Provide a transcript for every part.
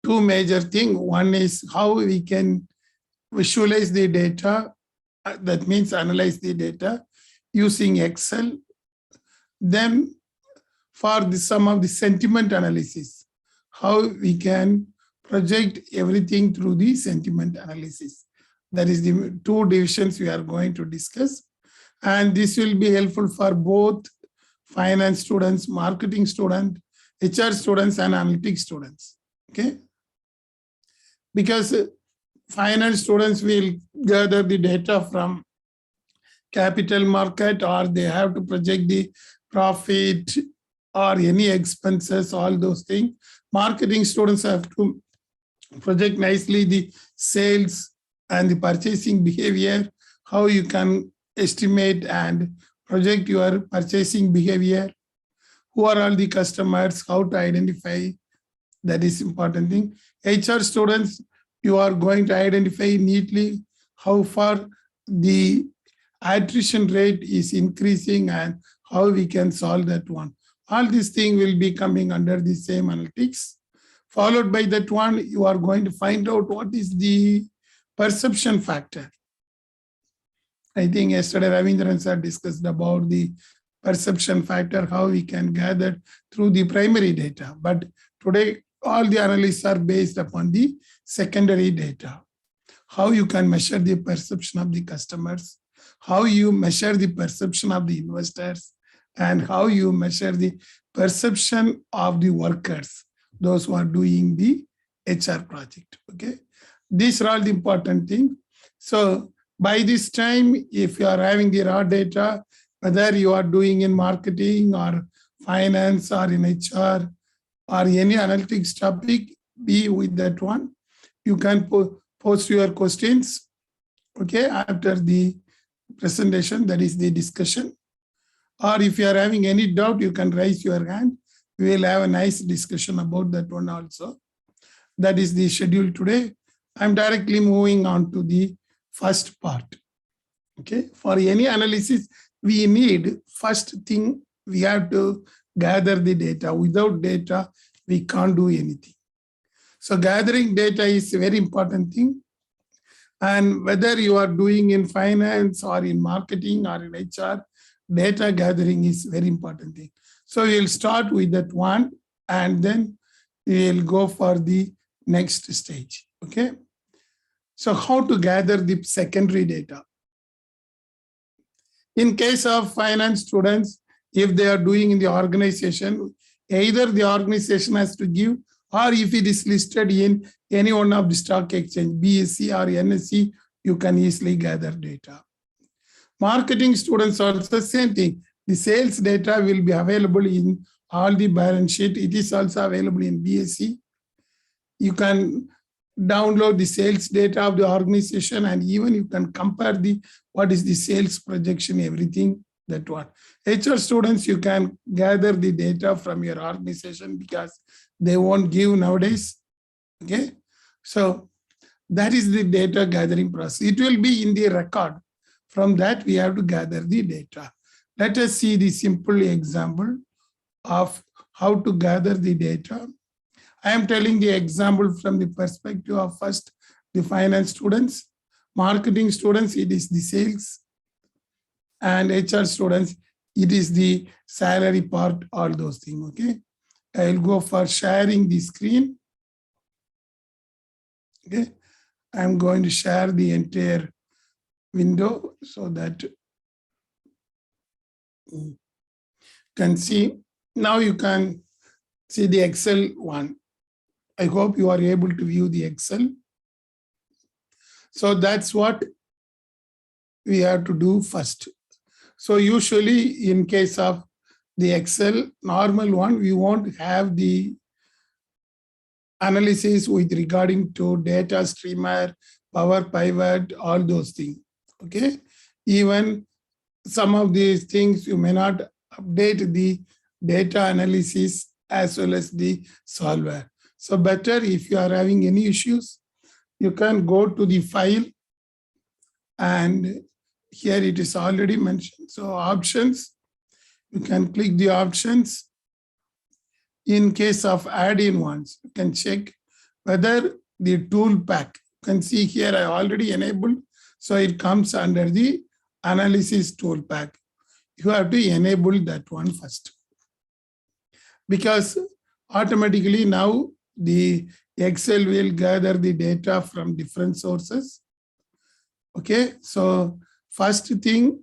two major things. One is how we can visualize the data, that means analyze the data using Excel. Then for some of the sentiment analysis, how we can project everything through the sentiment analysis. That is the two divisions we are going to discuss. And this will be helpful for both finance students, marketing students, HR students, and analytics students. Okay. Because finance students will gather the data from capital market, or they have to project the profit or any expenses, all those things. Marketing students have to project nicely the sales and the purchasing behavior, how you can estimate and project your purchasing behavior, who are all the customers, how to identify, that is important thing. HR students, you are going to identify neatly how far the attrition rate is increasing and how we can solve that one. All these things will be coming under the same analytics. Followed by that one, you are going to find out what is the perception factor. I think yesterday Ravindran sir discussed about the perception factor, how we can gather through the primary data. But today, all the analyses are based upon the secondary data. How you can measure the perception of the customers, how you measure the perception of the investors, and how you measure the perception of the workers, those who are doing the HR project. Okay, these are all the important things. So by this time, if you are having the raw data, whether you are doing in marketing or finance or in HR or any analytics topic, be with that one. You can post your questions, okay, after the presentation, that is the discussion. Or if you are having any doubt, you can raise your hand. We will have a nice discussion about that one also. That is the schedule today. I'm directly moving on to the first part. Okay, for any analysis, we need first thing, we have to gather the data. Without data, we can't do anything. So gathering data is a very important thing. And whether you are doing in finance or in marketing or in HR, data gathering is very important thing. So we'll start with that one, and then we'll go for the next stage. Okay. So how to gather the secondary data? In case of finance students, if they are doing in the organization, either the organization has to give, or if it is listed in any one of the stock exchange, BSE or NSE, you can easily gather data. Marketing students also the same thing. The sales data will be available in all the balance sheet. It is also available in BSE. You can download the sales data of the organization, and even you can compare the what is the sales projection, everything that one. HR students, you can gather the data from your organization because they won't give nowadays. Okay, so that is the data gathering process. It will be in the record. From that, we have to gather the data. Let us see the simple example of how to gather the data. I am telling the example from the perspective of first the finance students, marketing students, it is the sales, and HR students, it is the salary part, all those things. Okay, I'll go for sharing the screen. Okay, I'm going to share the entire window so that you can see. Now you can see the Excel one. I hope you are able to view the Excel. So that's what we have to do first. So usually in case of the Excel normal one, we won't have the analysis with regarding to data streamer, Power Pivot, all those things. Okay, even some of these things you may not update the data analysis as well as the solver. So better if you are having any issues, you can go to the file, and here it is already mentioned. So options, you can click the options. In case of add-in ones, you can check whether the tool pack, you can see here I already enabled, so it comes under the analysis tool pack. You have to enable that one first, because automatically now the Excel will gather the data from different sources. Okay, so first thing,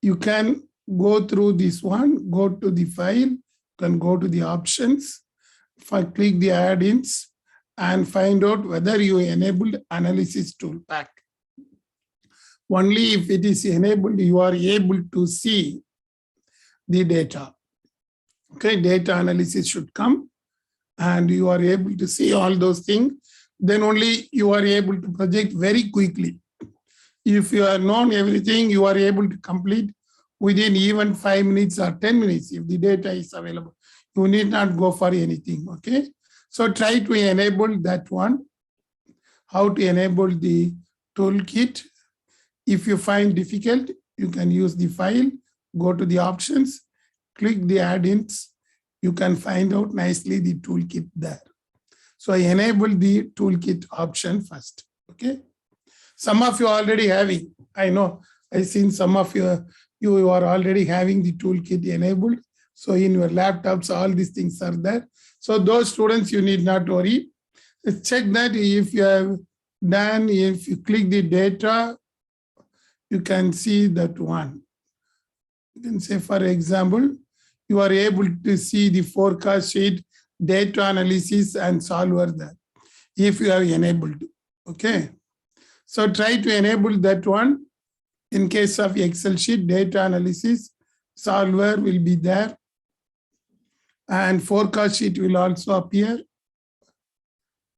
you can go through this one, go to the file, you can go to the options, click the add-ins and find out whether you enabled analysis tool pack. Only if it is enabled, you are able to see the data. Okay, data analysis should come and you are able to see all those things. Then only you are able to project very quickly. If you have known everything, you are able to complete within even 5 minutes or 10 minutes if the data is available. You need not go for anything, okay? So try to enable that one. How to enable the toolkit. If you find difficult, you can use the file, go to the options, click the add-ins. You can find out nicely the toolkit there. So I enable the toolkit option first, okay? Some of you are already having, I know, I've seen some of you are already having the toolkit enabled. So in your laptops, all these things are there. So those students, you need not worry. Check that if you have done, if you click the data, you can see that one. You can say, for example, you are able to see the forecast sheet, data analysis and solver there, if you have enabled, okay? So try to enable that one. In case of Excel sheet, data analysis, solver will be there. And forecast sheet will also appear.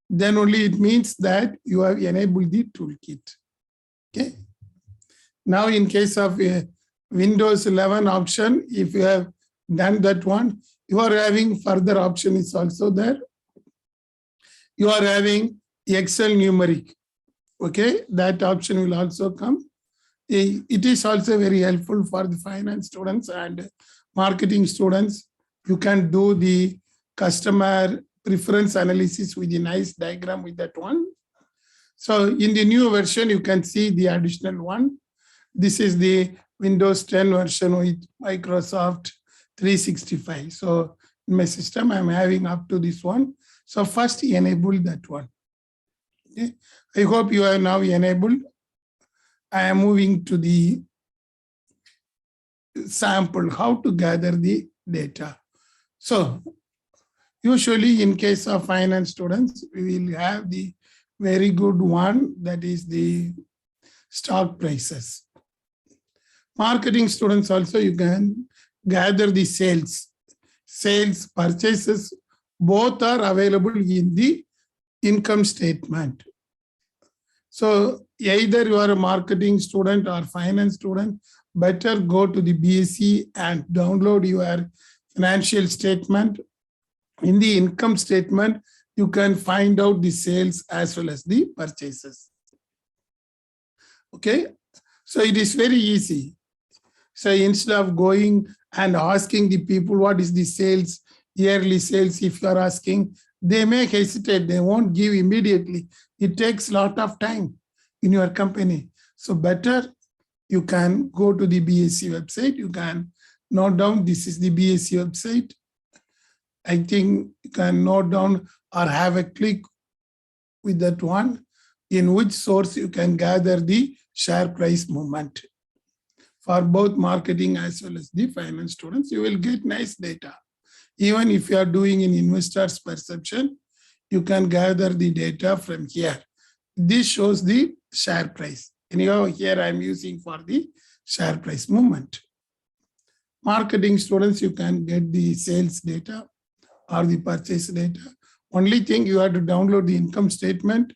Then only it means that you have enabled the toolkit, okay? Now in case of a Windows 11 option, if you have done that one, you are having further option is also there. You are having Excel numeric, okay? That option will also come. It is also very helpful for the finance students and marketing students. You can do the customer preference analysis with a nice diagram with that one. So in the new version, you can see the additional one. This is the Windows 10 version with Microsoft 365. So in my system, I'm having up to this one. So first enable that one. Okay. I hope you are now enabled. I am moving to the sample, how to gather the data. So usually in case of finance students, we will have the very good one, that is the stock prices. Marketing students also, you can gather the sales, purchases, both are available in the income statement. So either you are a marketing student or finance student, better go to the BSc and download your financial statement. In the income statement, you can find out the sales as well as the purchases. Okay, so it is very easy. So instead of going and asking the people what is the sales, yearly sales, if you are asking, they may hesitate, they won't give immediately. It takes a lot of time in your company. So better you can go to the BSc website, you can note down, this is the BSc website. I think you can note down or have a click with that one, in which source you can gather the share price movement. For both marketing as well as the finance students, you will get nice data. Even if you are doing an investor's perception, you can gather the data from here. This shows the share price. Anyhow, here I'm using for the share price movement. Marketing students, you can get the sales data or the purchase data. Only thing, you have to download the income statement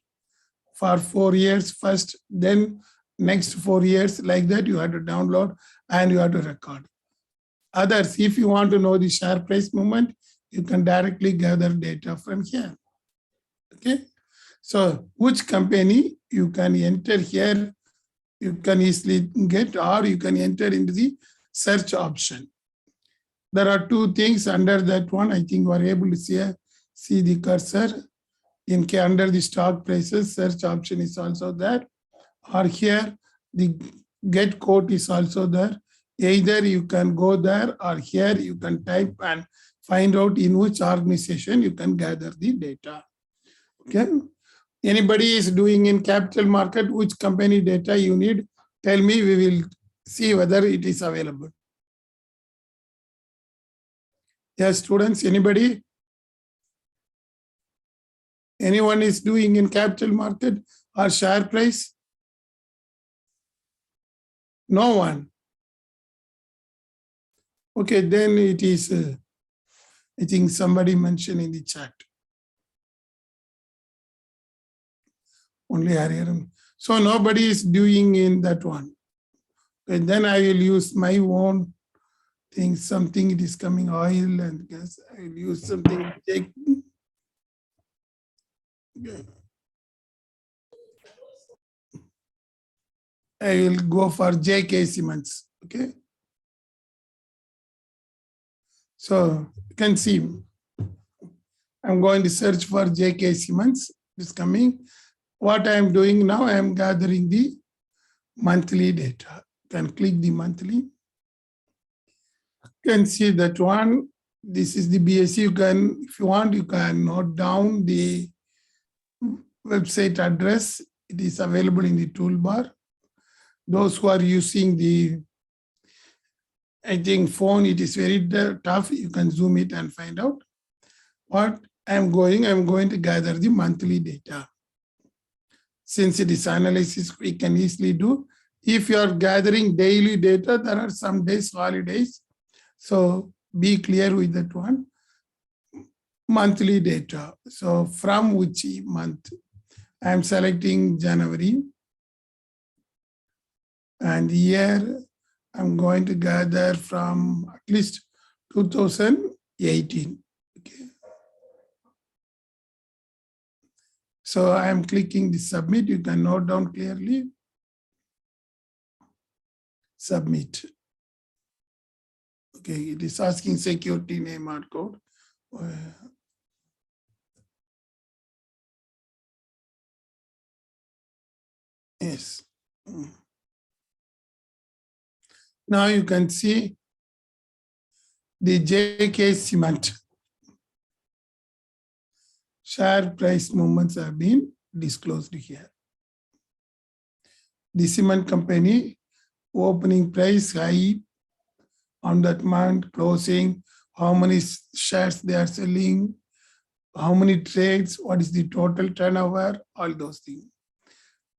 for 4 years first, then next 4 years, like that you have to download and you have to record. Others, if you want to know the share price movement, you can directly gather data from here. Okay, so which company you can enter here, you can easily get, or you can enter into the search option. There are two things under that one. I think we are able to see the cursor. under the stock prices, search option is also there. Or here, the get quote is also there. Either you can go there, or here you can type and find out in which organization you can gather the data. Okay. Anybody is doing in capital market, which company data you need, tell me, we will see whether it is available. Yes, students, anybody? Anyone is doing in capital market or share price? No one. Okay, then it is, I think somebody mentioned in the chat. Only Hariharan. So nobody is doing in that one. And then I will use my own thing, something it is coming oil and gas. I will use something. I will go for J.K. Siemens. Okay. So you can see, I'm going to search for J.K. Siemens. It's coming. What I am doing now, I am gathering the monthly data. You can click the monthly. You can see that one. This is the BSE. You can, if you want, you can note down the website address. It is available in the toolbar. Those who are using the, I think, phone, it is very tough. You can zoom it and find out. What I'm going to gather the monthly data. Since it is analysis, we can easily do. If you are gathering daily data, there are some days, holidays. So be clear with that one. Monthly data. So from which month? I'm selecting January. And here I'm going to gather from at least 2018. Okay. So I am clicking the submit. You can note down clearly. Submit. Okay, it is asking security name or code. Yes. Now you can see the J.K. Cement share price movements have been disclosed here. The cement company opening price high on that month, closing, how many shares they are selling, how many trades, what is the total turnover, all those things.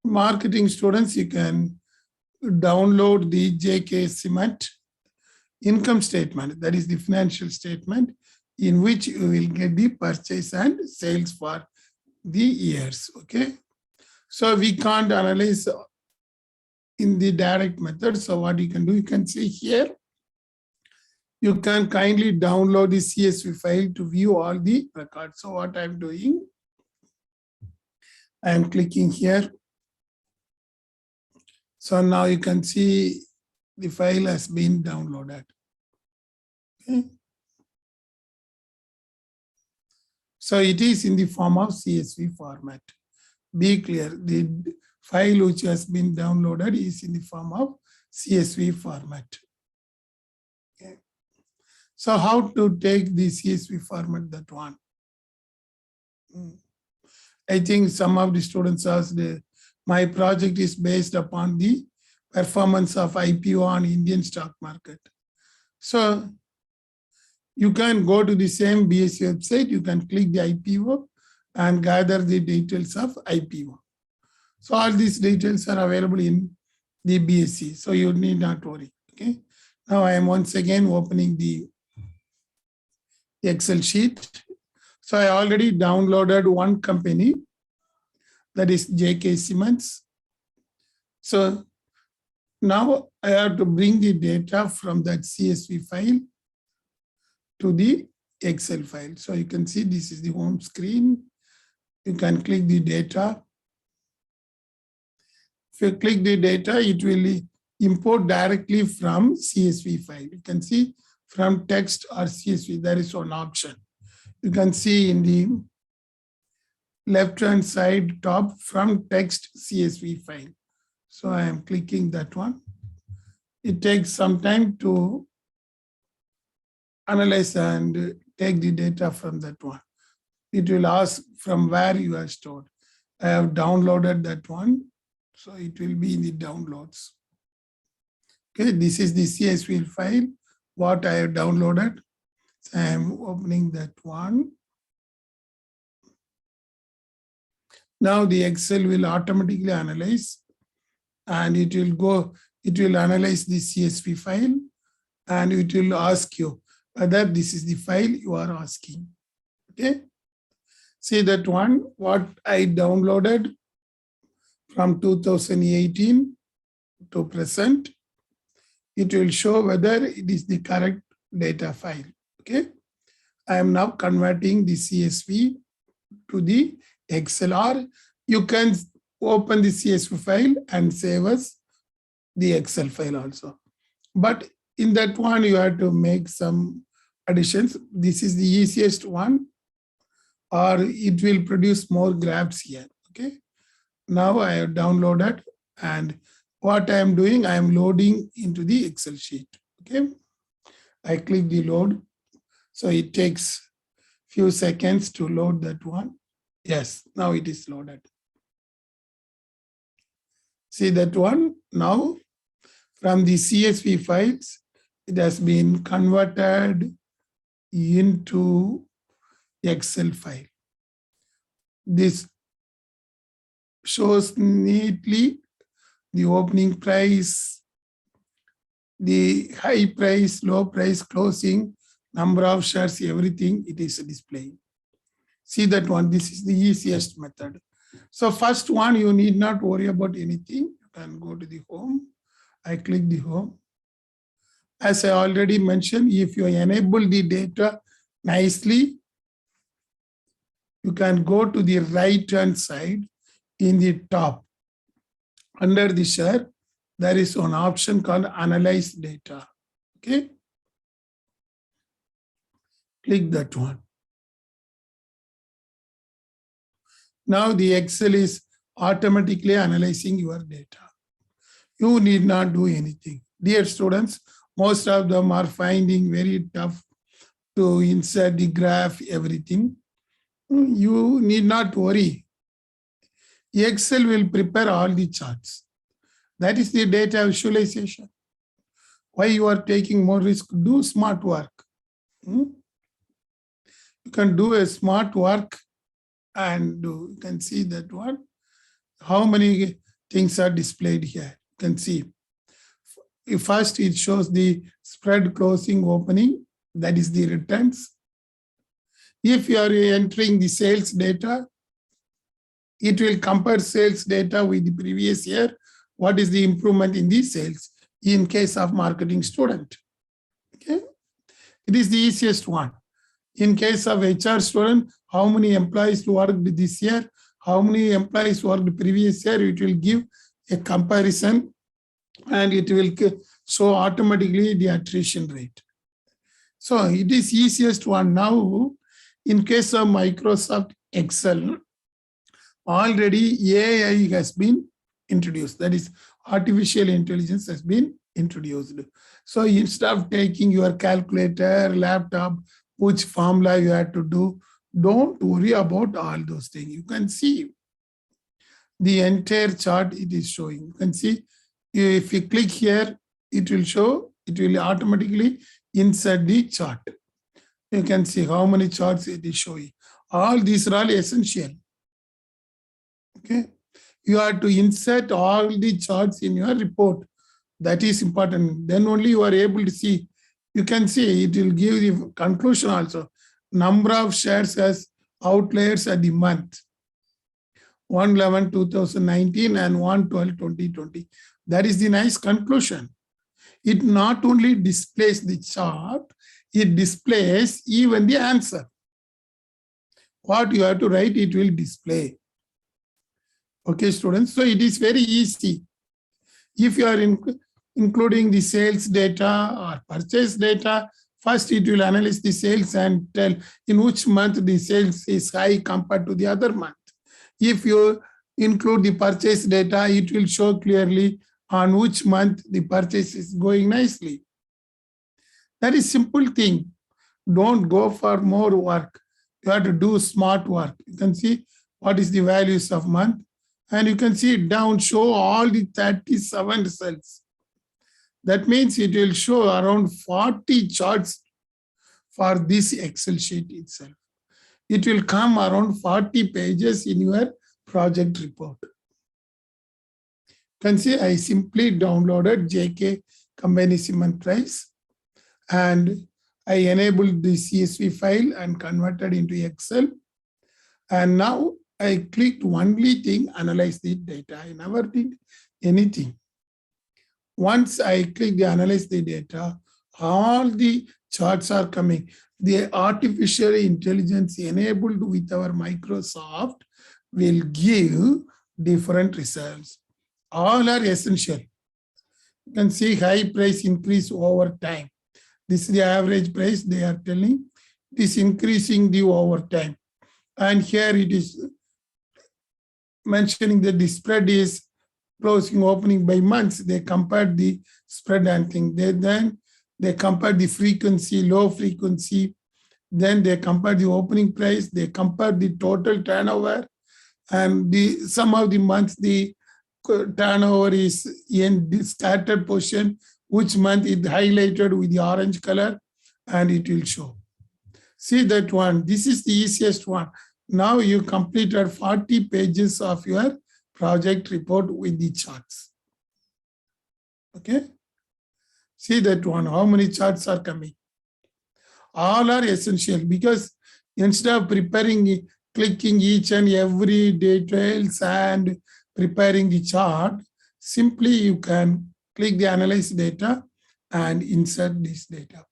Marketing students, you can download the J.K. Cement income statement, that is the financial statement, in which you will get the purchase and sales for the years, okay? So we can't analyze in the direct method. So what you can do, you can see here, you can kindly download the CSV file to view all the records. So what I'm doing, I'm clicking here. So now you can see the file has been downloaded. Okay. So it is in the form of CSV format. Be clear, the file which has been downloaded is in the form of CSV format. Okay. So how to take the CSV format, that one? I think some of the students asked, my project is based upon the performance of IPO on Indian stock market. So you can go to the same BSE website, you can click the IPO and gather the details of IPO. So all these details are available in the BSE, so you need not worry, okay? Now I am once again opening the Excel sheet. So I already downloaded one company, that is J.K. Siemens. So now I have to bring the data from that CSV file to the Excel file. So you can see this is the home screen. You can click the data. If you click the data, it will import directly from CSV file. You can see from text or CSV, there is one option. You can see in the left-hand side top from text CSV file. So I am clicking that one. It takes some time to analyze and take the data from that one. It will ask from where you are stored. I have downloaded that one, so it will be in the downloads. Okay, this is the CSV file, what I have downloaded. So I am opening that one. Now the Excel will automatically analyze, and it will analyze the CSV file, and it will ask you whether this is the file you are asking. Okay. See that one, what I downloaded from 2018 to present. It will show whether it is the correct data file. Okay. I am now converting the CSV to the Excel, or you can open the CSV file and save as the Excel file also. But in that one, you have to make some additions. This is the easiest one, or it will produce more graphs here. Okay. Now I have downloaded, and what I am doing, I am loading into the Excel sheet. Okay. I click the load. So it takes few seconds to load that one. Yes, now it is loaded. See that one? Now from the CSV files, it has been converted into Excel file. This shows neatly the opening price, the high price, low price, closing, number of shares, everything it is displaying. See that one, this is the easiest method. So first one, you need not worry about anything. You can go to the home. I click the home. As I already mentioned, if you enable the data nicely, you can go to the right-hand side in the top. Under the share, there is an option called Analyze Data. Okay. Click that one. Now the Excel is automatically analyzing your data. You need not do anything. Dear students, most of them are finding very tough to insert the graph, everything. You need not worry. Excel will prepare all the charts. That is the data visualization. Why you are taking more risk? Do smart work. You can do a smart work, and you can see that one. How many things are displayed here? You can see. First, it shows the spread, closing, opening. That is the returns. If you are entering the sales data, it will compare sales data with the previous year. What is the improvement in the sales in case of marketing student? Okay, it is the easiest one. In case of HR student, how many employees worked this year, how many employees worked previous year, it will give a comparison, and it will show automatically the attrition rate. So it is easiest one. Now, in case of Microsoft Excel, already AI has been introduced. That is, artificial intelligence has been introduced. So instead of taking your calculator, laptop, which formula you have to do, don't worry about all those things. You can see the entire chart it is showing. You can see if you click here, it will show, it will automatically insert the chart. You can see how many charts it is showing. All these are all essential. Okay. You have to insert all the charts in your report. That is important. Then only you are able to see. You can see it will give the conclusion also. Number of shares as outliers at the month. 1/11/2019 and 1/12/2020. That is the nice conclusion. It not only displays the chart, it displays even the answer. What you have to write, it will display. Okay, students. So it is very easy. If you are including the sales data or purchase data, first it will analyze the sales and tell in which month the sales is high compared to the other month. If you include the purchase data, it will show clearly on which month the purchase is going nicely. That is simple thing. Don't go for more work. You have to do smart work. You can see what is the values of month, and you can see down show all the 37 results. That means it will show around 40 charts for this Excel sheet itself. It will come around 40 pages in your project report. You can see I simply downloaded JK Company Cement Price and I enabled the CSV file and converted into Excel. And now I clicked only thing, analyze the data. I never did anything. Once I click the analyze the data, all the charts are coming. The artificial intelligence enabled with our Microsoft will give different results. All are essential. You can see high price increase over time. This is the average price they are telling. It is increasing the over time. And here it is mentioning that the spread is closing opening by months. They compared the spread and thing. Then they compared the frequency, low frequency. Then they compared the opening price. They compared the total turnover. And some of the months the turnover is in the started portion, which month is highlighted with the orange color, and it will show. See that one. This is the easiest one. Now you completed 40 pages of your project report with the charts. Okay. See that one. How many charts are coming? All are essential because instead of preparing, clicking each and every details and preparing the chart, simply you can click the analyze data and insert this data.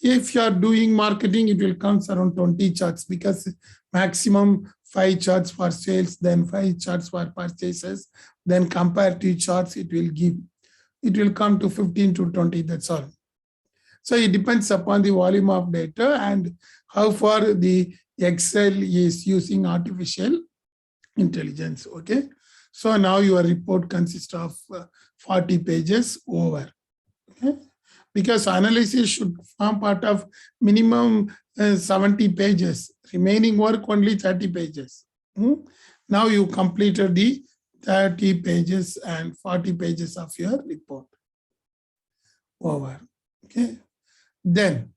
If you are doing marketing, it will come around 20 charts because maximum 5 charts for sales, then 5 charts for purchases, then comparative charts it will give. It will come to 15 to 20, that's all. So it depends upon the volume of data and how far the Excel is using artificial intelligence, okay? So now your report consists of 40 pages over, okay? Because analysis should form part of minimum 70 pages, remaining work only 30 pages. Now you completed the 30 pages and 40 pages of your report over, okay? Then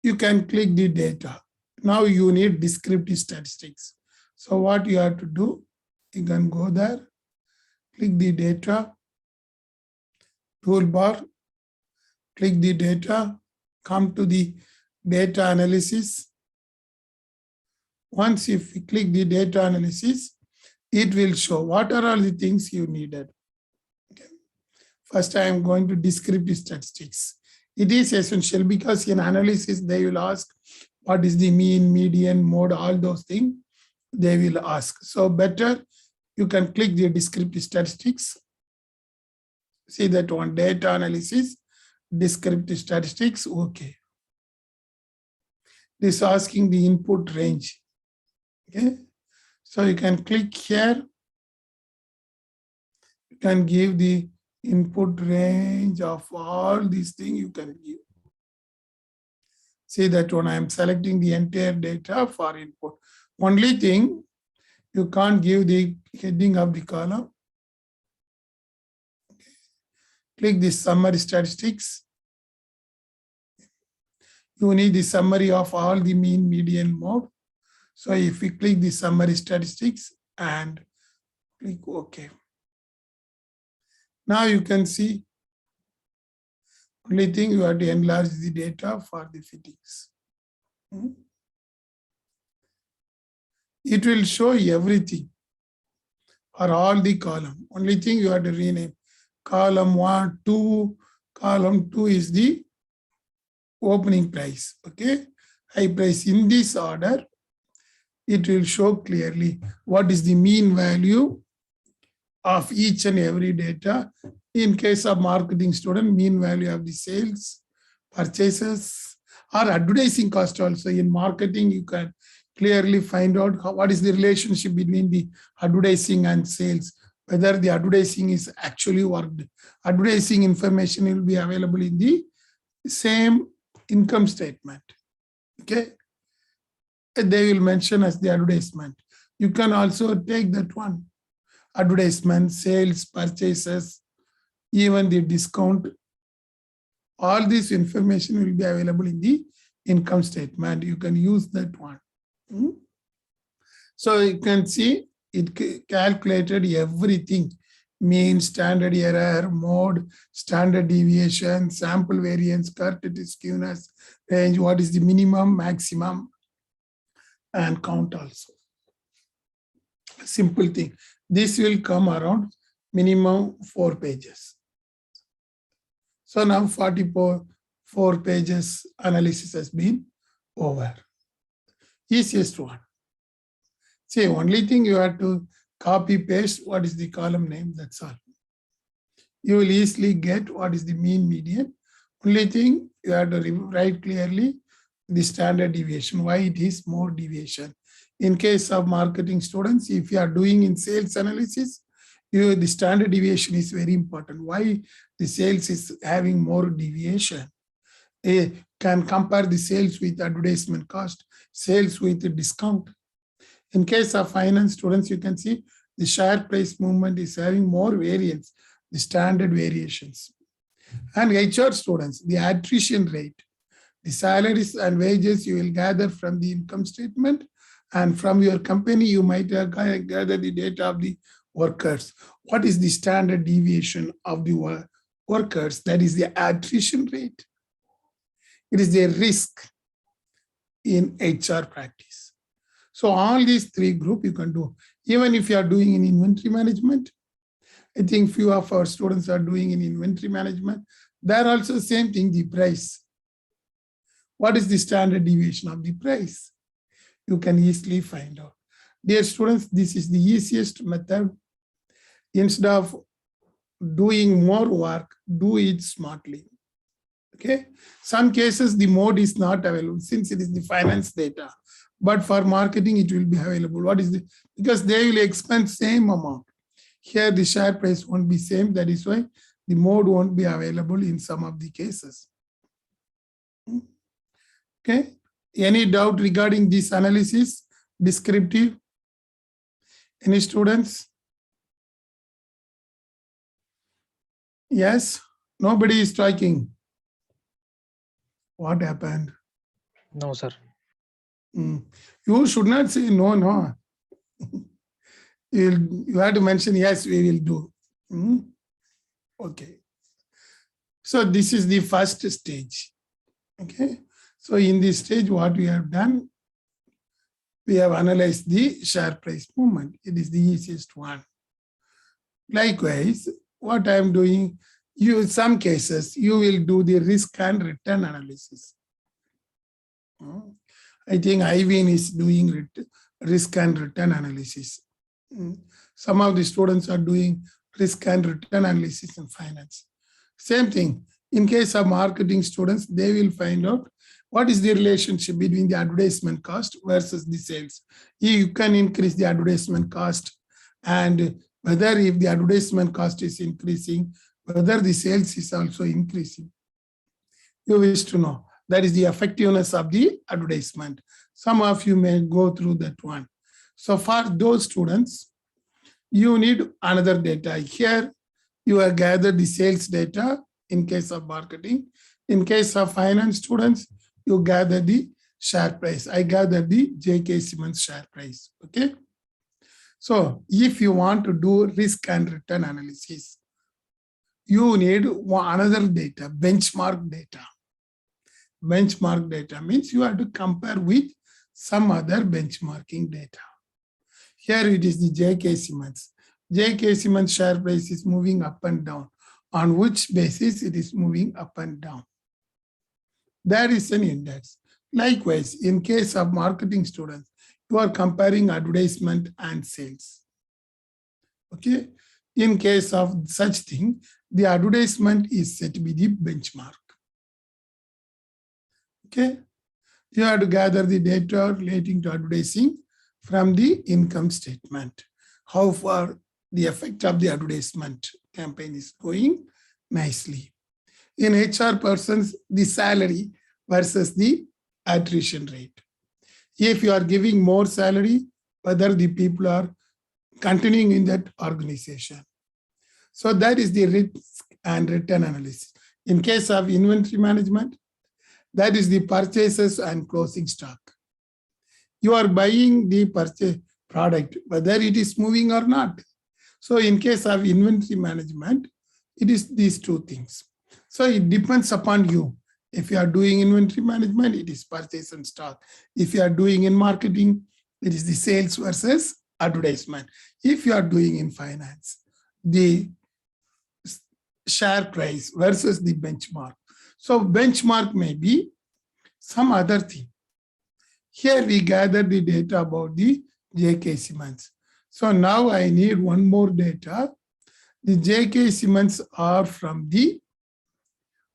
you can click the data. Now you need descriptive statistics. So what you have to do, you can go there, click the data, toolbar, click the data, come to the data analysis. Once if you click the data analysis, it will show what are all the things you needed. Okay. First, I am going to descriptive statistics. It is essential because in analysis, they will ask what is the mean, median, mode, all those things they will ask. So better you can click the descriptive statistics. See that one, data analysis, descriptive statistics, okay. This is asking the input range, okay. So you can click here. You can give the input range of all these things you can give. See that one, I am selecting the entire data for input. Only thing, you can't give the heading of the column. Okay. Click the summary statistics. You need the summary of all the mean, median, mode. So if we click the summary statistics and click OK. Now you can see, only thing you have to enlarge the data for the fittings. It will show everything for all the column. Only thing you have to rename. Column 1, 2, column 2 is the opening price, okay? High price in this order, it will show clearly what is the mean value of each and every data. In case of marketing student, mean value of the sales, purchases, or advertising cost also. In marketing, you can clearly find out what is the relationship between the advertising and sales, whether the advertising is actually worked. Advertising information will be available in the same income statement. Okay. They will mention as the advertisement. You can also take that one. Advertisement, sales, purchases, even the discount. All this information will be available in the income statement. You can use that one. So you can see it calculated everything: mean, standard error, mode, standard deviation, sample variance, Curtis skewness, range, what is the minimum, maximum, and count also. Simple thing. This will come around minimum 4 pages. So now 4 pages analysis has been over. Easiest one. See, only thing you have to copy paste what is the column name, that's all. You will easily get what is the mean, median. Only thing you have to write clearly the standard deviation, why it is more deviation. In case of marketing students, if you are doing in sales analysis, the standard deviation is very important. Why the sales is having more deviation? Can compare the sales with advertisement cost, sales with the discount. In case of finance students, you can see the share price movement is having more variance, the standard variations. And HR students, the attrition rate, the salaries and wages you will gather from the income statement, and from your company, you might gather the data of the workers. What is the standard deviation of the workers? That is the attrition rate. It is the risk in HR practice. So all these 3 groups you can do. Even if you are doing in inventory management, I think few of our students are doing in inventory management. There also same thing, the price. What is the standard deviation of the price? You can easily find out. Dear students, this is the easiest method. Instead of doing more work, do it smartly. Okay. Some cases the mode is not available since it is the finance data, but for marketing it will be available. What is the, because they will expend same amount. Here the share price won't be same. That is why the mode won't be available in some of the cases. Okay. Any doubt regarding this analysis? Descriptive? Any students? Yes? Nobody is talking. What happened? No, sir. You should not say no, no. You have to mention yes, we will do. Okay. So this is the first stage. Okay. So in this stage, what we have done, we have analyzed the share price movement. It is the easiest one. Likewise, what I am doing, in some cases, you will do the risk and return analysis. I think Ivin is doing risk and return analysis. Some of the students are doing risk and return analysis in finance. Same thing. In case of marketing students, they will find out what is the relationship between the advertisement cost versus the sales. You can increase the advertisement cost, and whether if the advertisement cost is increasing, whether the sales is also increasing. You wish to know. That is the effectiveness of the advertisement. Some of you may go through that one. So for those students, you need another data. Here, you have gathered the sales data in case of marketing. In case of finance students, you gather the share price. I gather the J.K. Simmons share price. Okay. So if you want to do risk and return analysis, you need another data, benchmark data. Benchmark data means you have to compare with some other benchmarking data. Here it is the J.K. Simmons. J.K. Simmons share price is moving up and down. On which basis it is moving up and down? There is an index. Likewise, in case of marketing students, you are comparing advertisement and sales. Okay. In case of such thing, the advertisement is set to be the benchmark. Okay. You have to gather the data relating to advertising from the income statement. How far the effect of the advertisement campaign is going nicely. In HR persons, the salary versus the attrition rate. If you are giving more salary, whether the people are continuing in that organization. So that is the risk and return analysis. In case of inventory management, that is the purchases and closing stock. You are buying the purchase product, whether it is moving or not. So in case of inventory management, it is these two things. So it depends upon you. If you are doing inventory management, it is purchase and stock. If you are doing in marketing, it is the sales versus advertisement. If you are doing in finance, the share price versus the benchmark. So benchmark may be some other thing. Here we gather the data about the J.K. Simmons. So now I need one more data. The J.K. Simmons are from the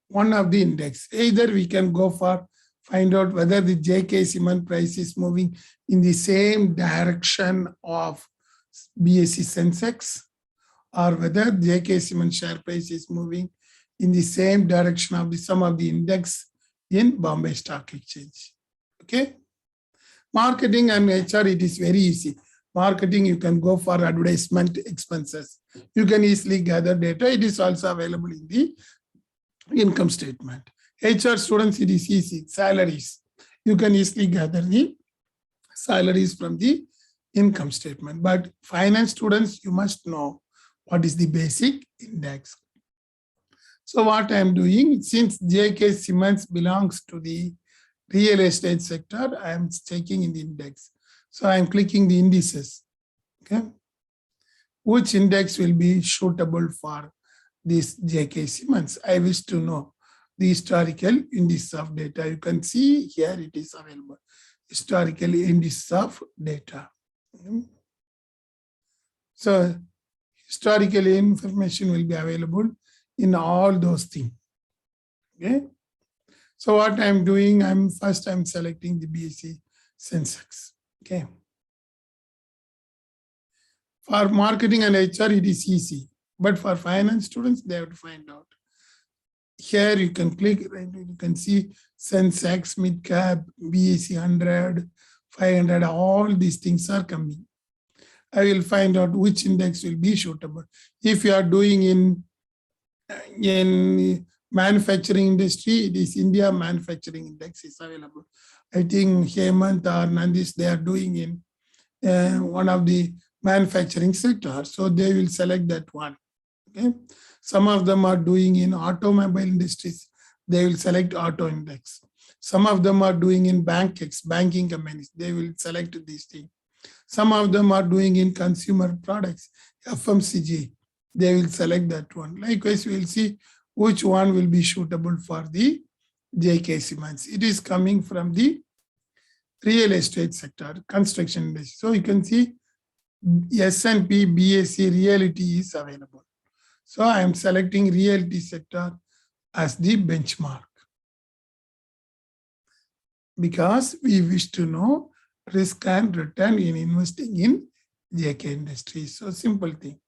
one of the index. Either we can go for find out whether the J.K. Simmons price is moving in the same direction of BSE Sensex, or whether J.K. Simmons share price is moving in the same direction of the sum of the index in Bombay Stock Exchange. Okay. Marketing and HR, it is very easy. Marketing, you can go for advertisement expenses. You can easily gather data. It is also available in the income statement. HR students, it is easy. Salaries, you can easily gather the salaries from the income statement. But finance students, you must know what is the basic index. So what I am doing, since J.K. Simmons belongs to the real estate sector, I am checking in the index. So I am clicking the indices. Okay, which index will be suitable for this J.K. Simmons? I wish to know the historical indices of data. You can see here it is available. Historical indices of data. So historical information will be available in all those things. Okay. So what I'm doing, I'm selecting the BSE Sensex. Okay. For marketing and HR, it is easy. But for finance students, they have to find out. Here you can click, right? You can see Sensex, Midcap, BSE 100, 500, all these things are coming. I will find out which index will be suitable. If you are doing in manufacturing industry, it is India Manufacturing Index is available. I think Hemant or Nandis, they are doing in one of the manufacturing sector. So they will select that one. Okay. Some of them are doing in automobile industries. They will select auto index. Some of them are doing in banking companies. They will select this thing. Some of them are doing in consumer products, FMCG. They will select that one. Likewise, we will see which one will be suitable for the J.K. Simmons. It is coming from the real estate sector, construction industry. So you can see S&P BSE Realty is available. So I am selecting realty sector as the benchmark because we wish to know risk and return in investing in JK Industries. So simple thing.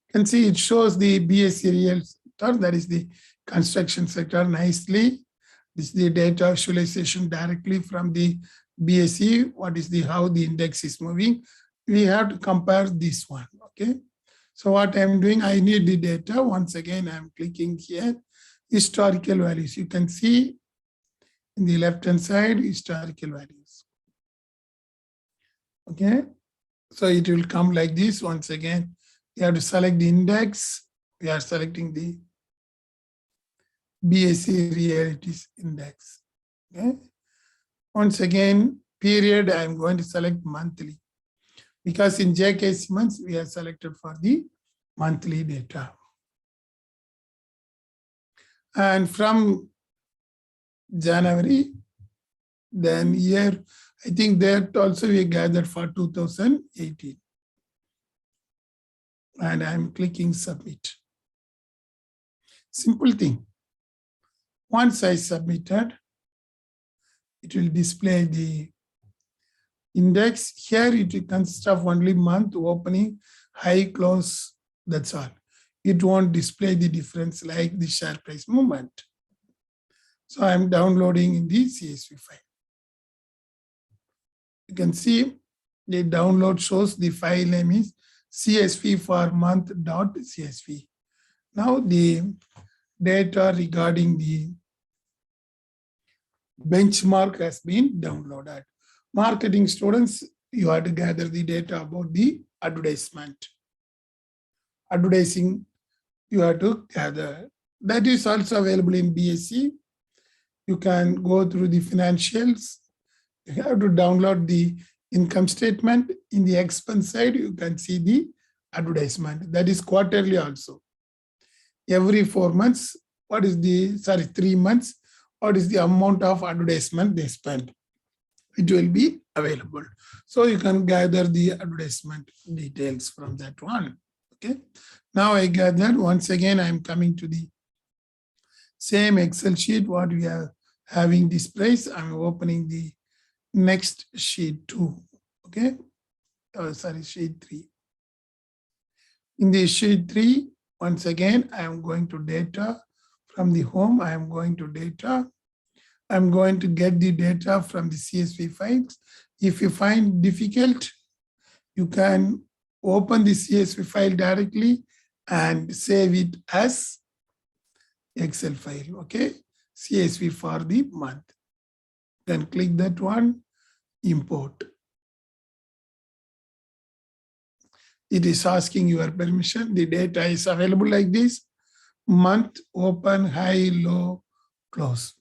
You can see it shows the BSE real sector, that is the construction sector nicely. This is the data visualization directly from the BSE. What is the how the index is moving? We have to compare this one. Okay. So what I'm doing, I need the data. Once again, I'm clicking here, historical values. You can see in the left-hand side, historical values. Okay. So it will come like this. Once again, you have to select the index. We are selecting the BSE Realities Index. Okay. Once again, period, I'm going to select monthly. Because in J.K. Simmons, we are selected for the monthly data. And from January, then year, I think that also we gathered for 2018. And I'm clicking submit. Simple thing. Once I submitted, it will display the index. Here it will consist of only month, opening, high, close, that's all. It won't display the difference like the share price movement. So I'm downloading in the CSV file. You can see the download shows the file name is CSV for month.csv. Now the data regarding the benchmark has been downloaded. Marketing students, you have to gather the data about the advertisement. Advertising, you have to gather. That is also available in BSc. You can go through the financials. You have to download the income statement. In the expense side, you can see the advertisement. That is quarterly also. Every 4 months, 3 months, what is the amount of advertisement they spend? It will be available. So you can gather the advertisement details from that one. Okay. Now I gathered, once again, I'm coming to the same Excel sheet, what we are having this price. I'm opening the next sheet 2. Okay. Sheet 3. In the sheet 3, once again, I am going to data. From the home, I am going to data. I'm going to get the data from the CSV files. If you find difficult, you can open the CSV file directly and save it as Excel file, okay? CSV for the month. Then click that one, import. It is asking your permission. The data is available like this. Month, open, high, low, close.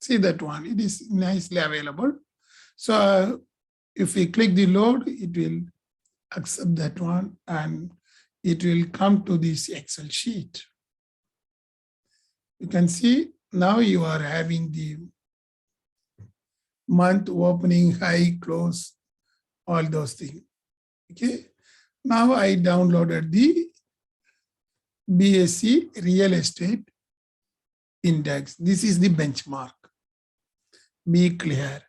See that one, it is nicely available. So if we click the load, it will accept that one and it will come to this Excel sheet. You can see now you are having the month, opening, high, close, all those things. Okay. Now I downloaded the BSc Real Estate Index. This is the benchmark. Be clear.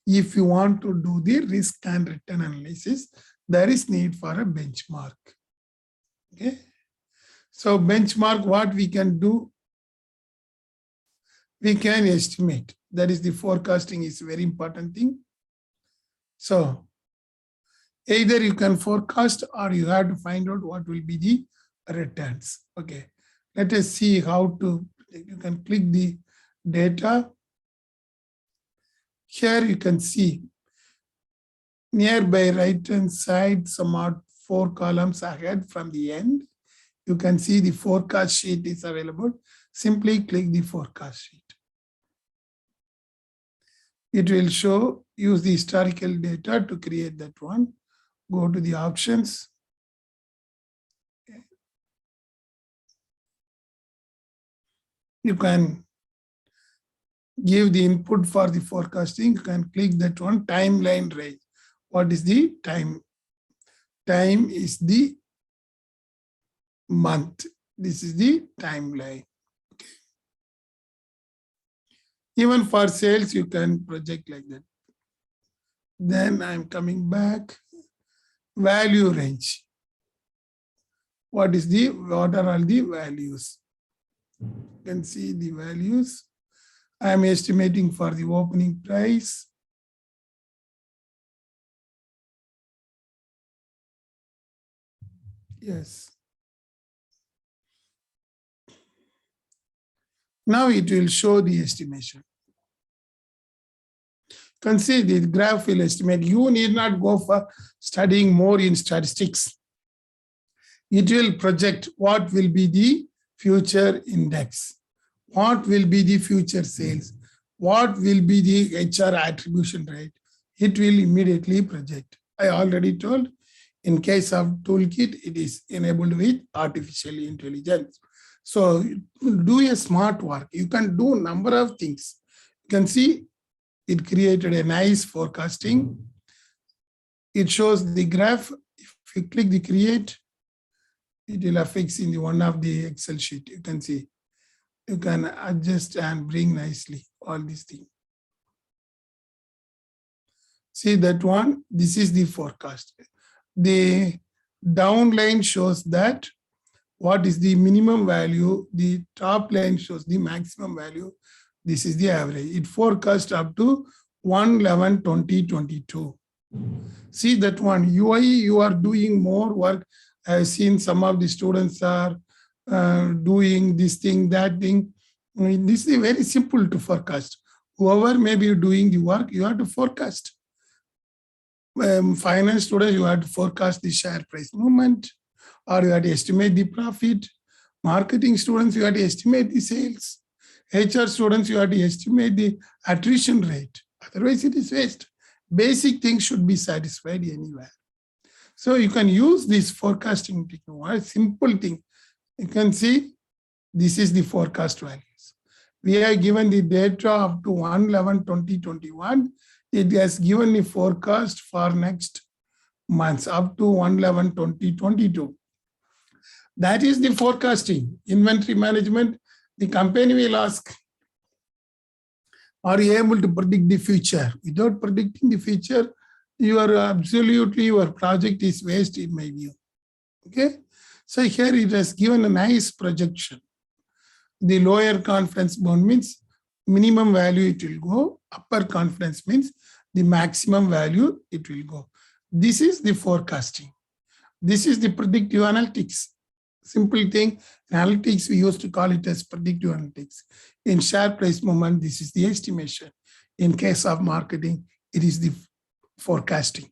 If you want to do the risk and return analysis, there is need for a benchmark. Okay. So benchmark, what we can do, we can estimate. That is the forecasting is a very important thing. So either you can forecast or you have to find out what will be the returns. Okay. Let us see how to, you can click the data. Here you can see nearby right-hand side, some are 4 columns ahead from the end. You can see the forecast sheet is available. Simply click the forecast sheet. It will show, use the historical data to create that one. Go to the options. Okay. You can give the input for the forecasting. You can click that one, timeline range. What is the time? Time is the month. This is the timeline. Okay. Even for sales, you can project like that. Then I'm coming back. Value range. What are all the values? You can see the values. I'm estimating for the opening price. Yes. Now it will show the estimation. You can see the graph will estimate. You need not go for studying more in statistics. It will project what will be the future index, what will be the future sales, what will be the HR attribution rate. It will immediately project. I already told, in case of toolkit, it is enabled with artificial intelligence. So do a smart work. You can do a number of things. You can see it created a nice forecasting. It shows the graph. If you click the create, it will affix in the one of the Excel sheet. You can see, you can adjust and bring nicely all these things. See that one, this is the forecast. The down line shows that what is the minimum value, the top line shows the maximum value. This is the average. It forecast up to 1/11/2022. See that one, UI, you are doing more work. I've seen some of the students are doing this thing, that thing. I mean, this is very simple to forecast. Whoever may be doing the work, you have to forecast. Finance students, you have to forecast the share price movement, or you have to estimate the profit. Marketing students, you have to estimate the sales. HR students, you have to estimate the attrition rate. Otherwise, it is waste. Basic things should be satisfied anywhere. So you can use this forecasting technique. Simple thing. You can see this is the forecast values. We have given the data up to 1/11/2021. It has given the forecast for next months up to 1/11/2022. That is the forecasting. Inventory management, the company will ask, are you able to predict the future? Without predicting the future, your project is waste in my view. Okay. So here it has given a nice projection. The lower confidence bound means minimum value it will go. Upper confidence means the maximum value it will go. This is the forecasting. This is the predictive analytics. Simple thing. In analytics, we used to call it as predictive analytics. In share price movement, this is the estimation. In case of marketing, it is the forecasting.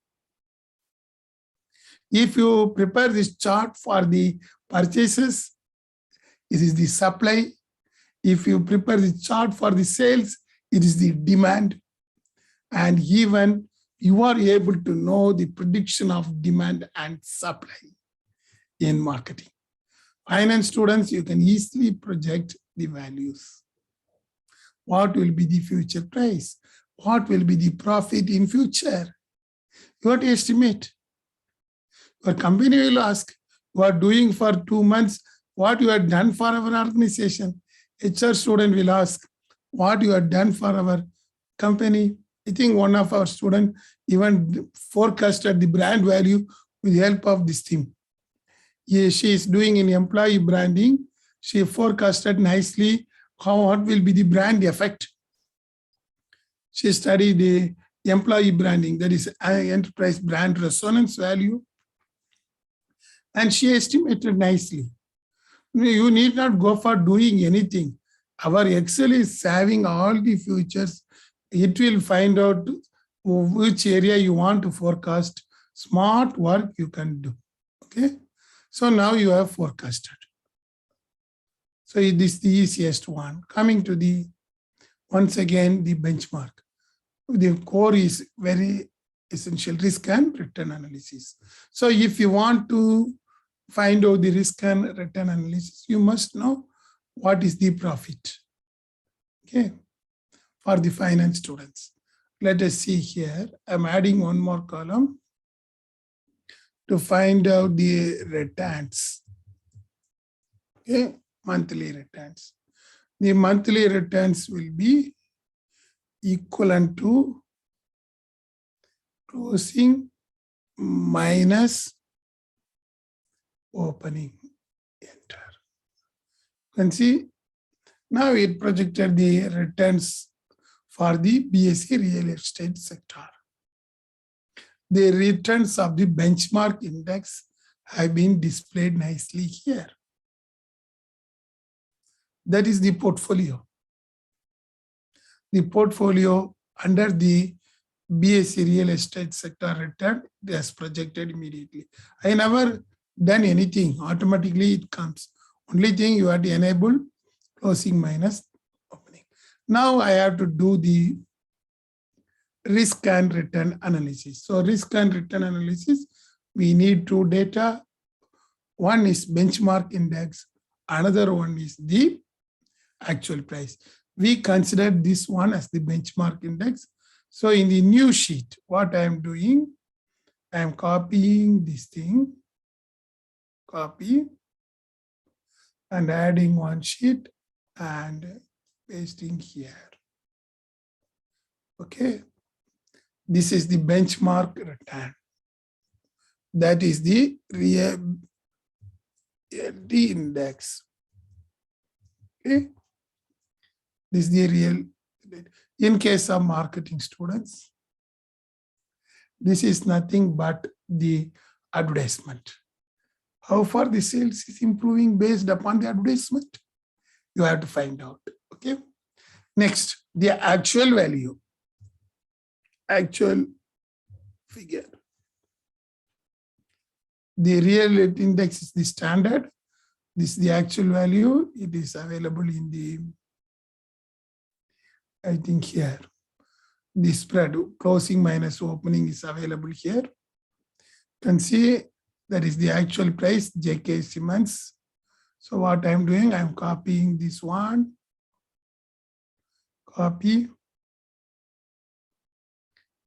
If you prepare this chart for the purchases, it is the supply. If you prepare the chart for the sales, it is the demand. And even you are able to know the prediction of demand and supply in marketing. Finance students, you can easily project the values. What will be the future price? What will be the profit in future? You have to estimate. Your company will ask, you are doing for 2 months, what you have done for our organization. HR student will ask, what you have done for our company. I think one of our students even forecasted the brand value with the help of this thing. She is doing in employee branding. She forecasted nicely what will be the brand effect. She studied the employee branding, that is enterprise brand resonance value. And she estimated nicely. You need not go for doing anything. Our Excel is having all the futures. It will find out which area you want to forecast. Smart work you can do. Okay. So now you have forecasted. So this is the easiest one. Coming to the, once again, the benchmark. The core is very essential, risk and return analysis. So if you want to find out the risk and return analysis, you must know what is the profit. Okay, for the finance students. Let us see here. I'm adding one more column to find out the returns. Okay, monthly returns. The monthly returns will be equivalent to closing minus opening. Enter. You can see now it projected the returns for the BSE real estate sector. The returns of the benchmark index have been displayed nicely here. That is the portfolio. The portfolio under the BSE real estate sector return is projected immediately. I never done anything, automatically it comes. Only thing you have to enable closing minus opening. Now I have to do the risk and return analysis. So risk and return analysis, we need two data. One is benchmark index, another one is the actual price. We consider this one as the benchmark index. So in the new sheet, what I am doing, I am copying this thing, copy, and adding one sheet and pasting here. Okay. This is the benchmark return. That is the reality index. Okay. This is the real. In case of marketing students, this is nothing but the advertisement. How far the sales is improving based upon the advertisement? You have to find out. Okay. Next, the actual value. Actual figure. The real index is the standard. This is the actual value. It is available in the, I think here. The spread, closing minus opening, is available here. You can see that is the actual price, J.K. Simmons. So what I'm doing, I'm copying this one. Copy.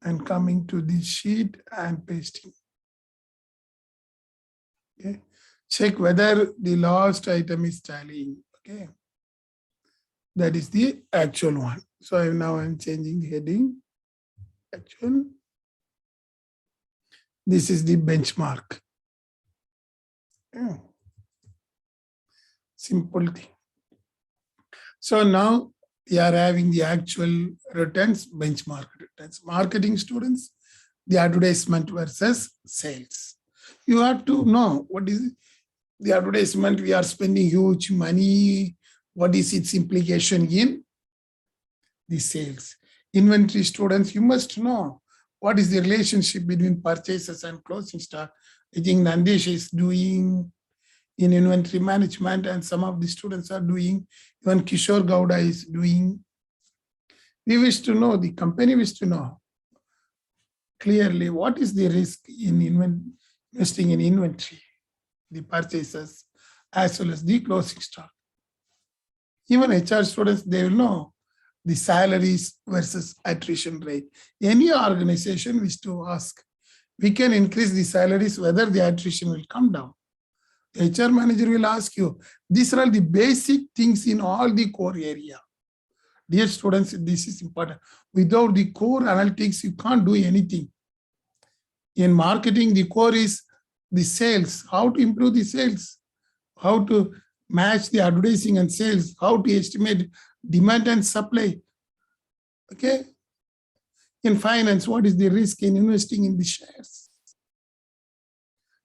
And coming to this sheet and pasting. Okay. Check whether the last item is tallying. Okay. That is the actual one. So I'm changing the heading. Actual. This is the benchmark. Yeah. Simple thing. So now we are having the actual returns, benchmark returns. Marketing students, the advertisement versus sales. You have to know what is the advertisement. We are spending huge money. What is its implication in the sales? Inventory students, you must know what is the relationship between purchases and closing stock. I think Nandesh is doing in inventory management, and some of the students are doing, even Kishore Gowda is doing. We wish to know, the company wish to know clearly what is the risk in investing in inventory, the purchases, as well as the closing stock. Even HR students, they will know the salaries versus attrition rate. Any organization wish to ask, we can increase the salaries, whether the attrition will come down. HR manager will ask you, these are all the basic things in all the core area. Dear students, this is important. Without the core analytics, you can't do anything. In marketing, the core is the sales, how to improve the sales, how to match the advertising and sales, how to estimate demand and supply. Okay. In finance, what is the risk in investing in the shares?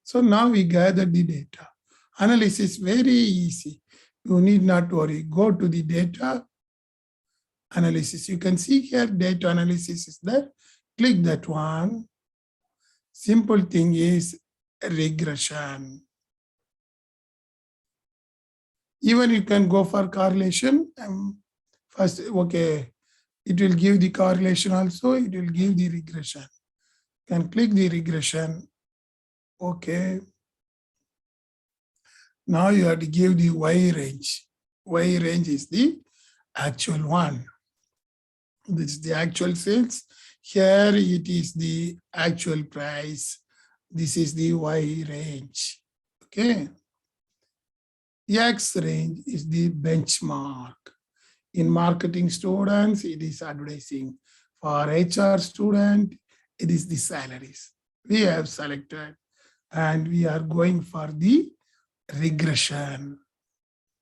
So now we gather the data. Analysis very easy. You need not worry. Go to the data analysis. You can see here data analysis is there. Click that one. Simple thing is regression. Even you can go for correlation. First, okay, it will give the correlation also. It will give the regression. You can click the regression. Okay. Now you have to give the Y range. Y range is the actual one. This is the actual sales. Here it is the actual price. This is the Y range. Okay. The X range is the benchmark. In marketing students, it is advertising. For HR student, it is the salaries. We have selected and we are going for the regression.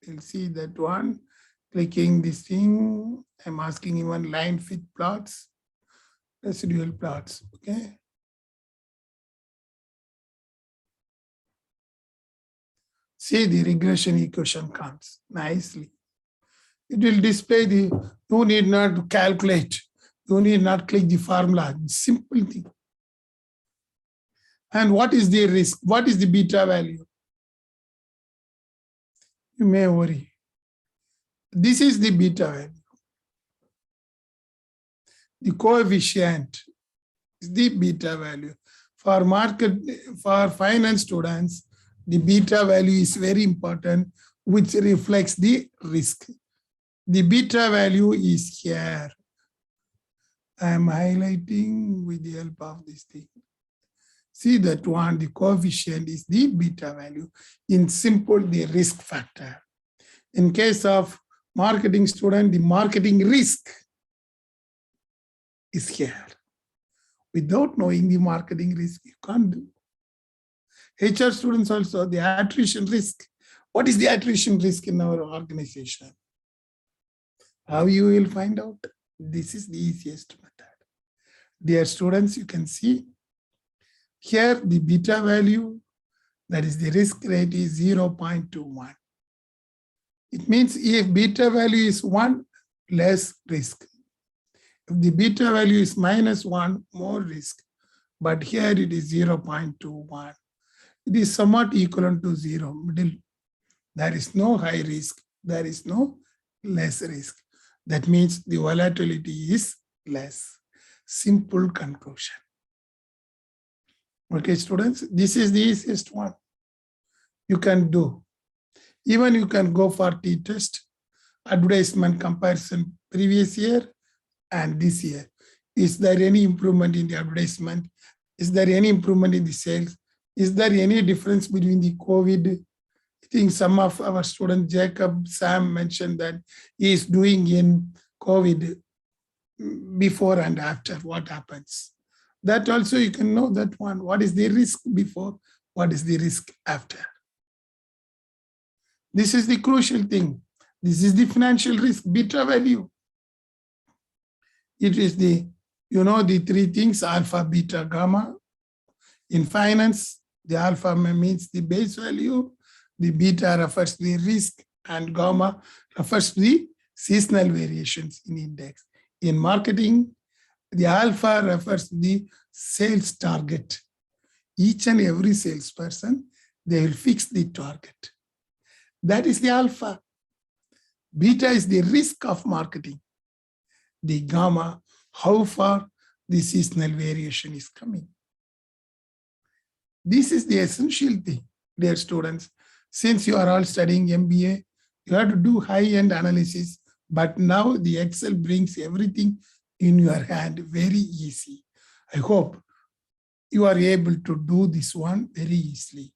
You'll see that one. Clicking this thing, I'm asking even line fit plots, residual plots, okay? See the regression equation comes nicely. It will display the, you need not calculate, you need not click the formula, simple thing. And what is the risk? What is the beta value? You may worry. This is the beta value. The coefficient is the beta value. For finance students, the beta value is very important, which reflects the risk. The beta value is here. I am highlighting with the help of this thing. See that one, the coefficient is the beta value. In simple, the risk factor. In case of marketing student, the marketing risk is here. Without knowing the marketing risk, you can't do. HR students also, the attrition risk. What is the attrition risk in our organization? How you will find out? This is the easiest method. Dear students, you can see here the beta value, that is the risk rate, is 0.21. It means if beta value is 1, less risk. If the beta value is -1, more risk. But here it is 0.21. It is somewhat equivalent to 0, middle. There is no high risk. There is no less risk. That means the volatility is less. Simple conclusion. Okay, students, this is the easiest one you can do. Even you can go for t-test, advertisement comparison previous year and this year. Is there any improvement in the advertisement? Is there any improvement in the sales? Is there any difference between the COVID? I think some of our students, Jacob, Sam mentioned that he is doing in COVID before and after, what happens? That also you can know that one. What is the risk before? What is the risk after? This is the crucial thing. This is the financial risk, beta value. It is the, the three things, alpha, beta, gamma. In finance, the alpha means the base value, the beta refers to the risk, and gamma refers to the seasonal variations in index. In marketing, the alpha refers to the sales target. Each and every salesperson, they will fix the target. That is the alpha. Beta is the risk of marketing. The gamma, how far the seasonal variation is coming. This is the essential thing, dear students. Since you are all studying MBA, you have to do high-end analysis, but now the Excel brings everything in your hand very easy. I hope you are able to do this one very easily.